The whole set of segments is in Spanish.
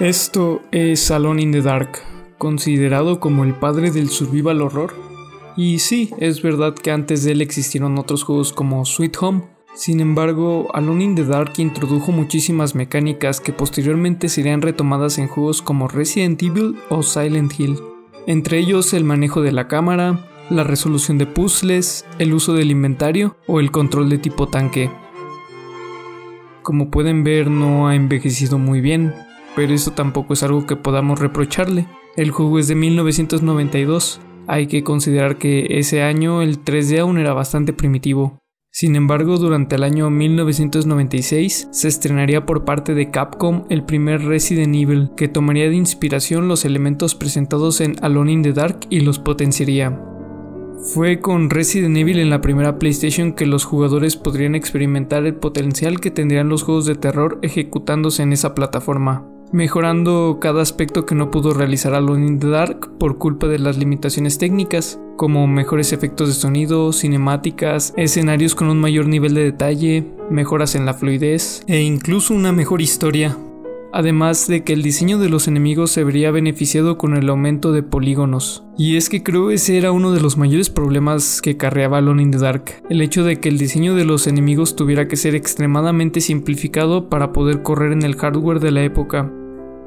Esto es Alone in the Dark, considerado como el padre del survival horror. Y sí, es verdad que antes de él existieron otros juegos como Sweet Home. Sin embargo, Alone in the Dark introdujo muchísimas mecánicas que posteriormente serían retomadas en juegos como Resident Evil o Silent Hill. Entre ellos el manejo de la cámara, la resolución de puzzles, el uso del inventario o el control de tipo tanque. Como pueden ver, no ha envejecido muy bien, pero eso tampoco es algo que podamos reprocharle. El juego es de 1992. Hay que considerar que ese año el 3D aún era bastante primitivo. Sin embargo, durante el año 1996 se estrenaría por parte de Capcom el primer Resident Evil, que tomaría de inspiración los elementos presentados en Alone in the Dark y los potenciaría. Fue con Resident Evil en la primera PlayStation que los jugadores podrían experimentar el potencial que tendrían los juegos de terror ejecutándose en esa plataforma, mejorando cada aspecto que no pudo realizar Alone in the Dark por culpa de las limitaciones técnicas, como mejores efectos de sonido, cinemáticas, escenarios con un mayor nivel de detalle, mejoras en la fluidez e incluso una mejor historia. Además de que el diseño de los enemigos se vería beneficiado con el aumento de polígonos. Y es que creo ese era uno de los mayores problemas que acarreaba Alone in the Dark, el hecho de que el diseño de los enemigos tuviera que ser extremadamente simplificado para poder correr en el hardware de la época,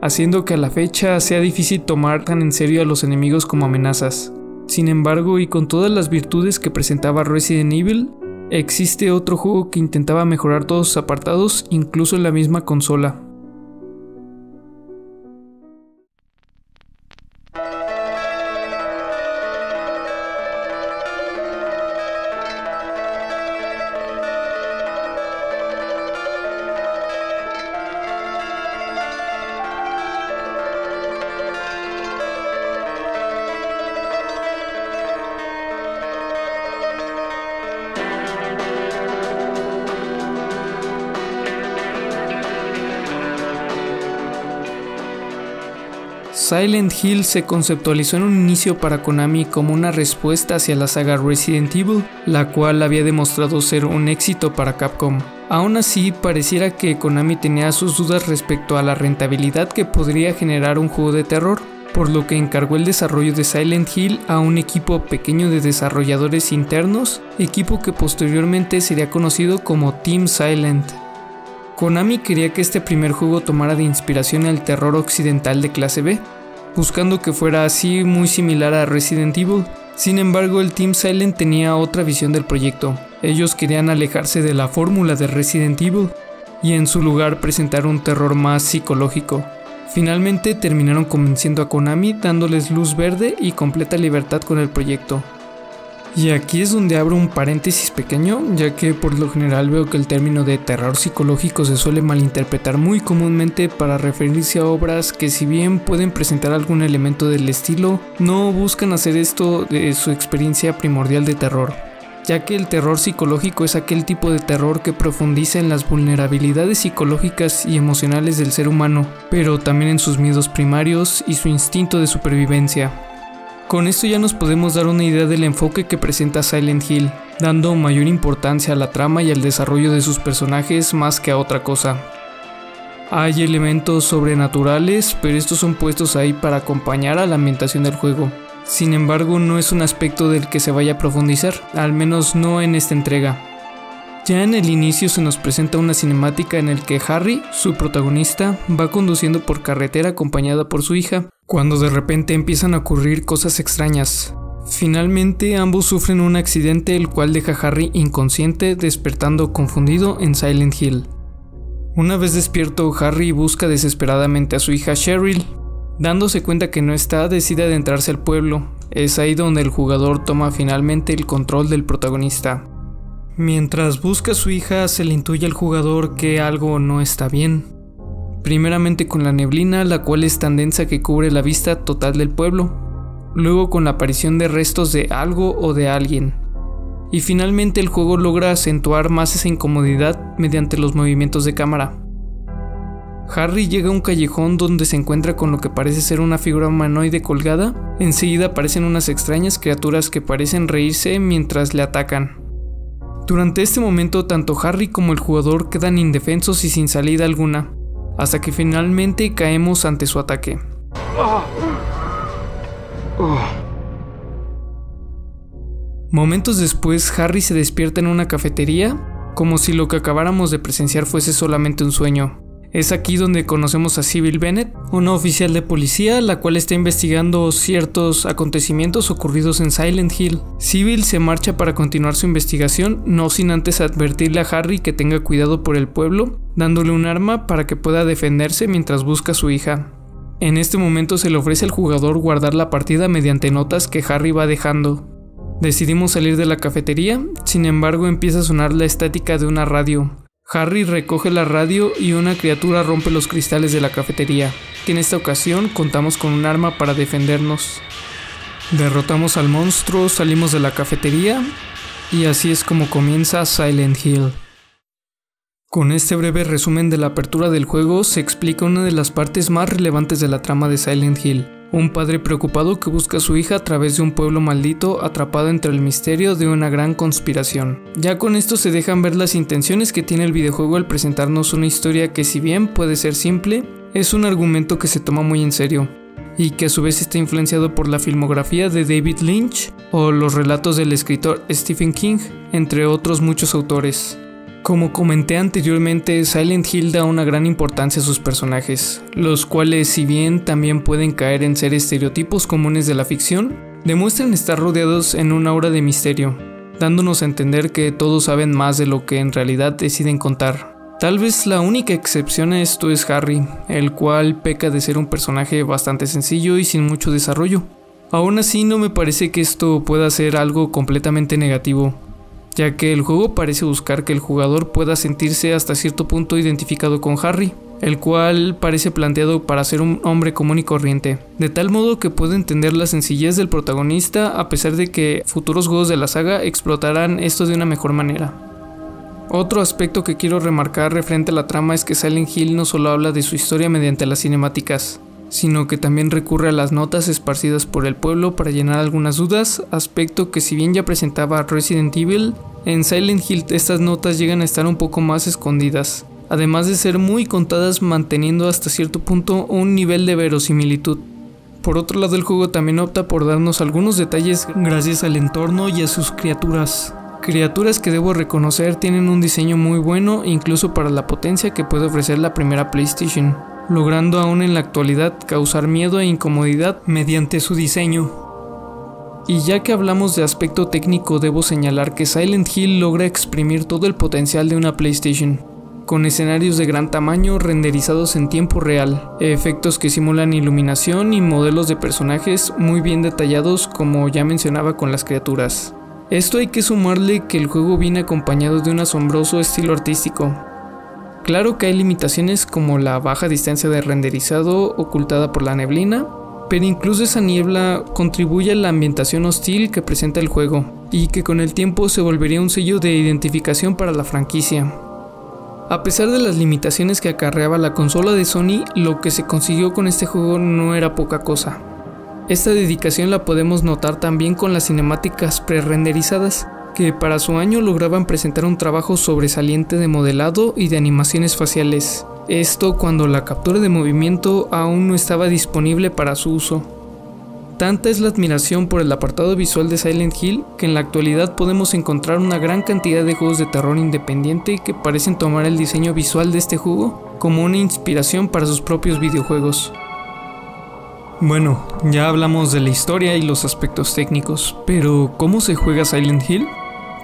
haciendo que a la fecha sea difícil tomar tan en serio a los enemigos como amenazas. Sin embargo, y con todas las virtudes que presentaba Resident Evil, existe otro juego que intentaba mejorar todos sus apartados, incluso en la misma consola. Silent Hill se conceptualizó en un inicio para Konami como una respuesta hacia la saga Resident Evil, la cual había demostrado ser un éxito para Capcom. Aún así, pareciera que Konami tenía sus dudas respecto a la rentabilidad que podría generar un juego de terror, por lo que encargó el desarrollo de Silent Hill a un equipo pequeño de desarrolladores internos, equipo que posteriormente sería conocido como Team Silent. Konami quería que este primer juego tomara de inspiración el terror occidental de clase B, buscando que fuera así muy similar a Resident Evil. Sin embargo, el Team Silent tenía otra visión del proyecto. Ellos querían alejarse de la fórmula de Resident Evil y en su lugar presentar un terror más psicológico. Finalmente terminaron convenciendo a Konami, dándoles luz verde y completa libertad con el proyecto. Y aquí es donde abro un paréntesis pequeño, ya que por lo general veo que el término de terror psicológico se suele malinterpretar muy comúnmente para referirse a obras que, si bien pueden presentar algún elemento del estilo, no buscan hacer esto de su experiencia primordial de terror, ya que el terror psicológico es aquel tipo de terror que profundiza en las vulnerabilidades psicológicas y emocionales del ser humano, pero también en sus miedos primarios y su instinto de supervivencia. Con esto ya nos podemos dar una idea del enfoque que presenta Silent Hill, dando mayor importancia a la trama y al desarrollo de sus personajes más que a otra cosa. Hay elementos sobrenaturales, pero estos son puestos ahí para acompañar a la ambientación del juego. Sin embargo, no es un aspecto del que se vaya a profundizar, al menos no en esta entrega. Ya en el inicio se nos presenta una cinemática en el que Harry, su protagonista, va conduciendo por carretera acompañada por su hija, cuando de repente empiezan a ocurrir cosas extrañas. Finalmente ambos sufren un accidente el cual deja a Harry inconsciente, despertando confundido en Silent Hill. Una vez despierto, Harry busca desesperadamente a su hija Cheryl. Dándose cuenta que no está, decide adentrarse al pueblo. Es ahí donde el jugador toma finalmente el control del protagonista. Mientras busca a su hija, se le intuye al jugador que algo no está bien. Primeramente con la neblina, la cual es tan densa que cubre la vista total del pueblo. Luego con la aparición de restos de algo o de alguien. Y finalmente el juego logra acentuar más esa incomodidad mediante los movimientos de cámara. Harry llega a un callejón donde se encuentra con lo que parece ser una figura humanoide colgada. Enseguida aparecen unas extrañas criaturas que parecen reírse mientras le atacan. Durante este momento tanto Harry como el jugador quedan indefensos y sin salida alguna, hasta que finalmente caemos ante su ataque. Momentos después, Harry se despierta en una cafetería, como si lo que acabáramos de presenciar fuese solamente un sueño. Es aquí donde conocemos a Sybil Bennett, una oficial de policía, la cual está investigando ciertos acontecimientos ocurridos en Silent Hill. Sybil se marcha para continuar su investigación, no sin antes advertirle a Harry que tenga cuidado por el pueblo, dándole un arma para que pueda defenderse mientras busca a su hija. En este momento se le ofrece al jugador guardar la partida mediante notas que Harry va dejando. Decidimos salir de la cafetería, sin embargo empieza a sonar la estática de una radio. Harry recoge la radio y una criatura rompe los cristales de la cafetería. En esta ocasión contamos con un arma para defendernos. Derrotamos al monstruo, salimos de la cafetería y así es como comienza Silent Hill. Con este breve resumen de la apertura del juego se explica una de las partes más relevantes de la trama de Silent Hill. Un padre preocupado que busca a su hija a través de un pueblo maldito atrapado entre el misterio de una gran conspiración. Ya con esto se dejan ver las intenciones que tiene el videojuego al presentarnos una historia que, si bien puede ser simple, es un argumento que se toma muy en serio y que a su vez está influenciado por la filmografía de David Lynch o los relatos del escritor Stephen King, entre otros muchos autores. Como comenté anteriormente, Silent Hill da una gran importancia a sus personajes, los cuales, si bien también pueden caer en ser estereotipos comunes de la ficción, demuestran estar rodeados en una aura de misterio, dándonos a entender que todos saben más de lo que en realidad deciden contar. Tal vez la única excepción a esto es Harry, el cual peca de ser un personaje bastante sencillo y sin mucho desarrollo. Aún así, no me parece que esto pueda ser algo completamente negativo, ya que el juego parece buscar que el jugador pueda sentirse hasta cierto punto identificado con Harry, el cual parece planteado para ser un hombre común y corriente, de tal modo que puede entender la sencillez del protagonista a pesar de que futuros juegos de la saga explotarán esto de una mejor manera. Otro aspecto que quiero remarcar referente a la trama es que Silent Hill no solo habla de su historia mediante las cinemáticas, sino que también recurre a las notas esparcidas por el pueblo para llenar algunas dudas, aspecto que, si bien ya presentaba Resident Evil, en Silent Hill estas notas llegan a estar un poco más escondidas, además de ser muy contadas, manteniendo hasta cierto punto un nivel de verosimilitud. Por otro lado, el juego también opta por darnos algunos detalles gracias al entorno y a sus criaturas que debo reconocer tienen un diseño muy bueno incluso para la potencia que puede ofrecer la primera PlayStation, logrando aún en la actualidad causar miedo e incomodidad mediante su diseño. Y ya que hablamos de aspecto técnico, debo señalar que Silent Hill logra exprimir todo el potencial de una PlayStation, con escenarios de gran tamaño renderizados en tiempo real, efectos que simulan iluminación y modelos de personajes muy bien detallados, como ya mencionaba con las criaturas. Esto hay que sumarle que el juego viene acompañado de un asombroso estilo artístico. Claro que hay limitaciones como la baja distancia de renderizado ocultada por la neblina, pero incluso esa niebla contribuye a la ambientación hostil que presenta el juego, y que con el tiempo se volvería un sello de identificación para la franquicia. A pesar de las limitaciones que acarreaba la consola de Sony, lo que se consiguió con este juego no era poca cosa. Esta dedicación la podemos notar también con las cinemáticas pre-renderizadas, que para su año lograban presentar un trabajo sobresaliente de modelado y de animaciones faciales. Esto cuando la captura de movimiento aún no estaba disponible para su uso. Tanta es la admiración por el apartado visual de Silent Hill que en la actualidad podemos encontrar una gran cantidad de juegos de terror independiente que parecen tomar el diseño visual de este juego como una inspiración para sus propios videojuegos. Bueno, ya hablamos de la historia y los aspectos técnicos, pero ¿cómo se juega Silent Hill?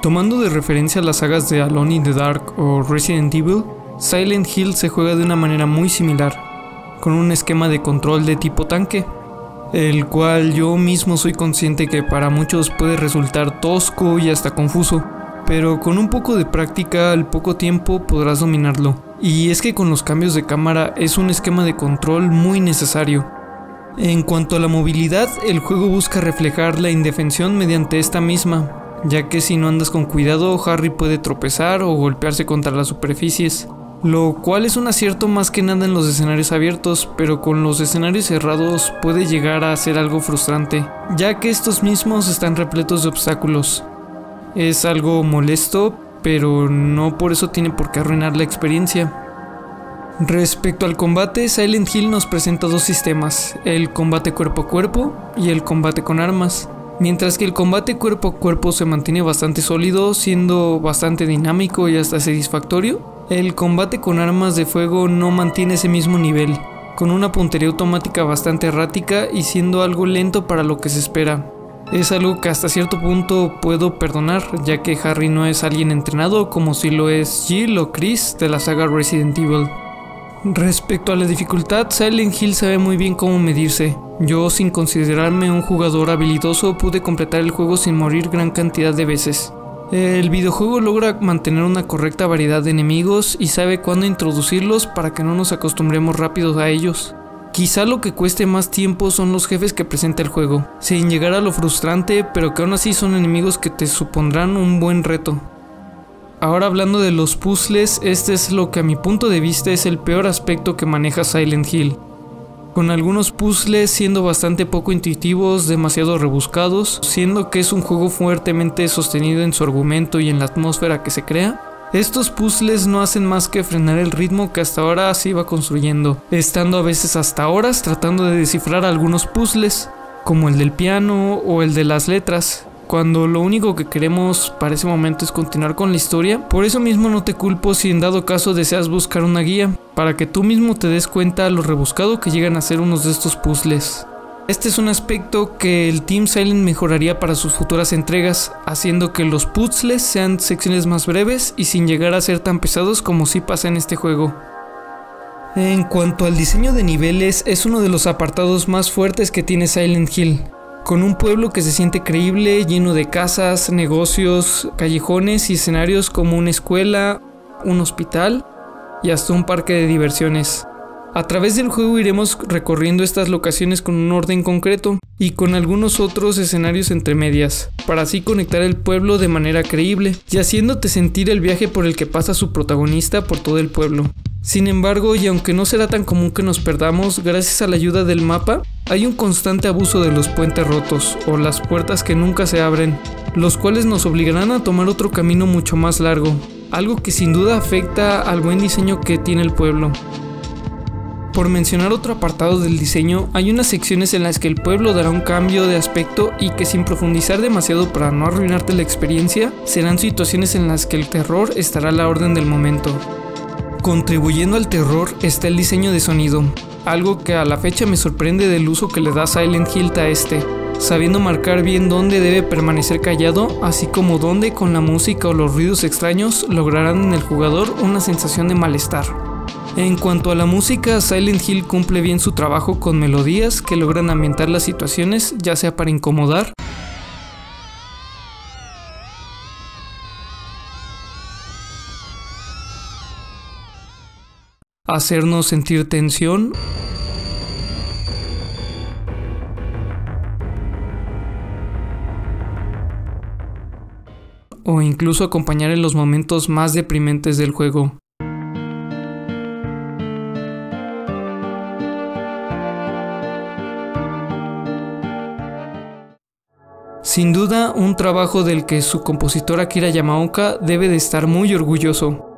Tomando de referencia las sagas de Alone in the Dark o Resident Evil, Silent Hill se juega de una manera muy similar, con un esquema de control de tipo tanque, el cual yo mismo soy consciente que para muchos puede resultar tosco y hasta confuso, pero con un poco de práctica al poco tiempo podrás dominarlo. Y es que con los cambios de cámara es un esquema de control muy necesario. En cuanto a la movilidad, el juego busca reflejar la indefensión mediante esta misma, ya que si no andas con cuidado, Harry puede tropezar o golpearse contra las superficies, lo cual es un acierto más que nada en los escenarios abiertos, pero con los escenarios cerrados puede llegar a ser algo frustrante, ya que estos mismos están repletos de obstáculos. Es algo molesto, pero no por eso tiene por qué arruinar la experiencia. Respecto al combate, Silent Hill nos presenta dos sistemas, el combate cuerpo a cuerpo y el combate con armas. Mientras que el combate cuerpo a cuerpo se mantiene bastante sólido, siendo bastante dinámico y hasta satisfactorio, el combate con armas de fuego no mantiene ese mismo nivel, con una puntería automática bastante errática y siendo algo lento para lo que se espera. Es algo que hasta cierto punto puedo perdonar, ya que Harry no es alguien entrenado como si lo es Jill o Chris de la saga Resident Evil. Respecto a la dificultad, Silent Hill sabe muy bien cómo medirse. Yo, sin considerarme un jugador habilidoso, pude completar el juego sin morir gran cantidad de veces. El videojuego logra mantener una correcta variedad de enemigos y sabe cuándo introducirlos para que no nos acostumbremos rápido a ellos. Quizá lo que cueste más tiempo son los jefes que presenta el juego, sin llegar a lo frustrante, pero que aún así son enemigos que te supondrán un buen reto. Ahora hablando de los puzzles, este es lo que a mi punto de vista es el peor aspecto que maneja Silent Hill. Con algunos puzzles siendo bastante poco intuitivos, demasiado rebuscados, siendo que es un juego fuertemente sostenido en su argumento y en la atmósfera que se crea. Estos puzzles no hacen más que frenar el ritmo que hasta ahora se iba construyendo, estando a veces hasta horas tratando de descifrar algunos puzzles, como el del piano o el de las letras, cuando lo único que queremos para ese momento es continuar con la historia. Por eso mismo no te culpo si en dado caso deseas buscar una guía, para que tú mismo te des cuenta lo rebuscado que llegan a ser unos de estos puzzles. Este es un aspecto que el Team Silent mejoraría para sus futuras entregas, haciendo que los puzzles sean secciones más breves y sin llegar a ser tan pesados como sí pasa en este juego. En cuanto al diseño de niveles, es uno de los apartados más fuertes que tiene Silent Hill, con un pueblo que se siente creíble, lleno de casas, negocios, callejones y escenarios como una escuela, un hospital y hasta un parque de diversiones. A través del juego iremos recorriendo estas locaciones con un orden concreto y con algunos otros escenarios entre medias, para así conectar el pueblo de manera creíble y haciéndote sentir el viaje por el que pasa su protagonista por todo el pueblo. Sin embargo, y aunque no será tan común que nos perdamos, gracias a la ayuda del mapa, hay un constante abuso de los puentes rotos o las puertas que nunca se abren, los cuales nos obligarán a tomar otro camino mucho más largo, algo que sin duda afecta al buen diseño que tiene el pueblo. Por mencionar otro apartado del diseño, hay unas secciones en las que el pueblo dará un cambio de aspecto y que sin profundizar demasiado para no arruinarte la experiencia, serán situaciones en las que el terror estará a la orden del momento. Contribuyendo al terror está el diseño de sonido, algo que a la fecha me sorprende del uso que le da Silent Hill a este, sabiendo marcar bien dónde debe permanecer callado, así como dónde con la música o los ruidos extraños lograrán en el jugador una sensación de malestar. En cuanto a la música, Silent Hill cumple bien su trabajo con melodías que logran ambientar las situaciones, ya sea para incomodar, hacernos sentir tensión o incluso acompañar en los momentos más deprimentes del juego. Sin duda, un trabajo del que su compositor Akira Yamaoka debe de estar muy orgulloso,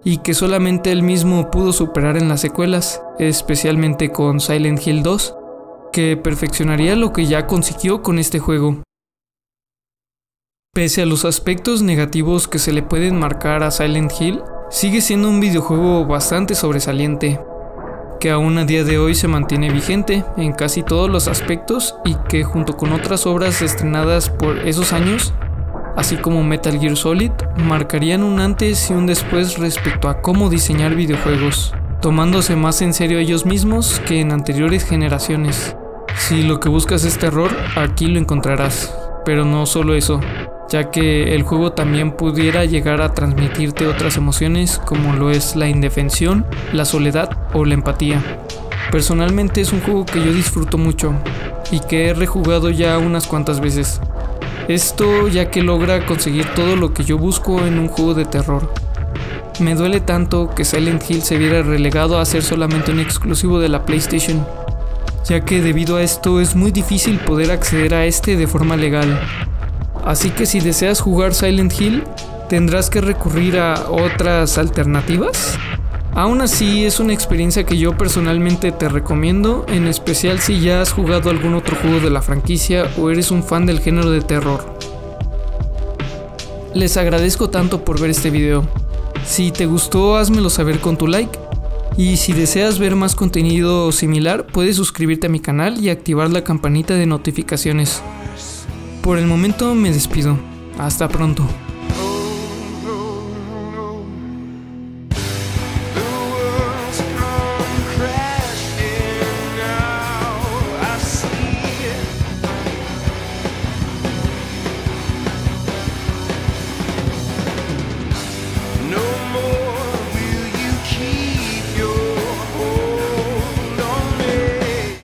y que solamente él mismo pudo superar en las secuelas, especialmente con Silent Hill 2, que perfeccionaría lo que ya consiguió con este juego. Pese a los aspectos negativos que se le pueden marcar a Silent Hill, sigue siendo un videojuego bastante sobresaliente, que aún a día de hoy se mantiene vigente en casi todos los aspectos y que junto con otras obras estrenadas por esos años, así como Metal Gear Solid, marcarían un antes y un después respecto a cómo diseñar videojuegos, tomándose más en serio ellos mismos que en anteriores generaciones. Si lo que buscas es terror, aquí lo encontrarás, pero no solo eso, ya que el juego también pudiera llegar a transmitirte otras emociones como lo es la indefensión, la soledad o la empatía. Personalmente es un juego que yo disfruto mucho y que he rejugado ya unas cuantas veces. Esto ya que logra conseguir todo lo que yo busco en un juego de terror. Me duele tanto que Silent Hill se viera relegado a ser solamente un exclusivo de la PlayStation, ya que debido a esto es muy difícil poder acceder a este de forma legal. Así que si deseas jugar Silent Hill, tendrás que recurrir a otras alternativas, Aún así es una experiencia que yo personalmente te recomiendo, en especial si ya has jugado algún otro juego de la franquicia o eres un fan del género de terror. Les agradezco tanto por ver este video. Si te gustó, házmelo saber con tu like. Y si deseas ver más contenido similar, puedes suscribirte a mi canal y activar la campanita de notificaciones. Por el momento me despido. Hasta pronto.